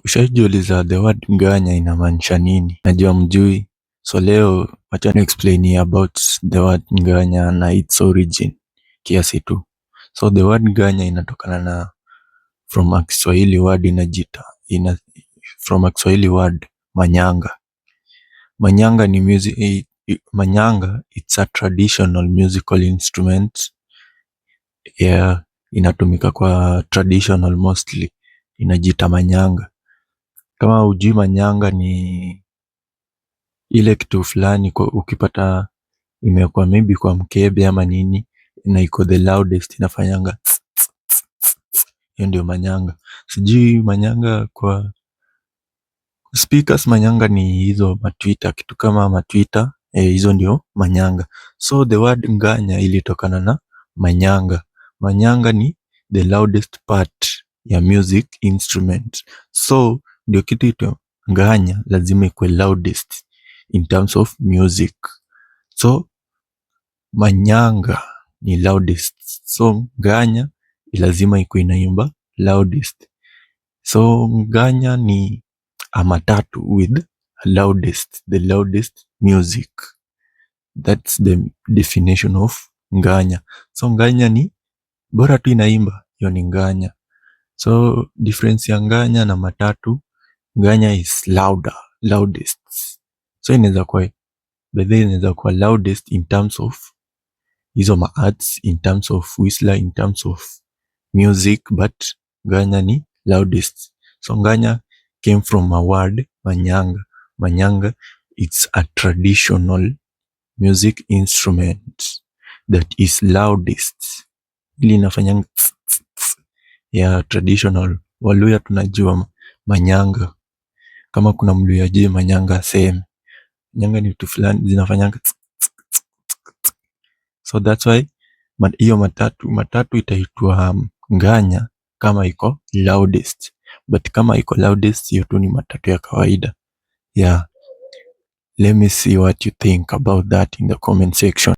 Ushaijiuliza the word nganya inamaanisha nini? Najua mjui. So leo wacha ni explain about the word nganya na its origin kiasi tu. So the word nganya inatokana na from a Kiswahili word from a Kiswahili word manyanga. Manyanga ni music. Manyanga it's a traditional musical instrument. Yeah, inatumika kwa traditional mostly. Inajiita manyanga. Kama hujui manyanga ni ile kitu fulani kwa ukipata imekuwa maybe kwa mkebe ama nini na iko the loudest inafanyanga hiyo ndio manyanga. Sijui manyanga kwa speakers. Manyanga ni hizo matwitter, kitu kama matwitter, hizo ndio manyanga. So the word nganya ilitokana na manyanga. Manyanga ni the loudest part ya music instrument. So ndio kitu ito nganya lazima ikuwe loudest in terms of music. So manyanga ni loudest. So nganya lazima ikuwe inaimba loudest. So nganya ni a matatu with the loudest music. That's the definition of nganya. So nganya ni bora tu inaimba, hiyo ni nganya. So difference ya nganya na matatu, nganya is loudest. So inaweza kuwa loudest in terms of hizo maarts, in terms of whistler, in terms of music, but nganya ni loudest. So nganya came from a word manyanga. Manyanga it's a traditional music instrument that is loudest. Ili inafanyanga ya traditional. Waluya tunajua manyanga. Kama kuna mluya hajui manyanga aseme. Manyanga ni vitu fulani zinafanyanga. So that's why hiyo matatu itaitwa nganya kama iko loudest. But kama iko loudest hiyo tu ni matatu ya kawaida. Yeah. Let me see what you think about that in the comment section.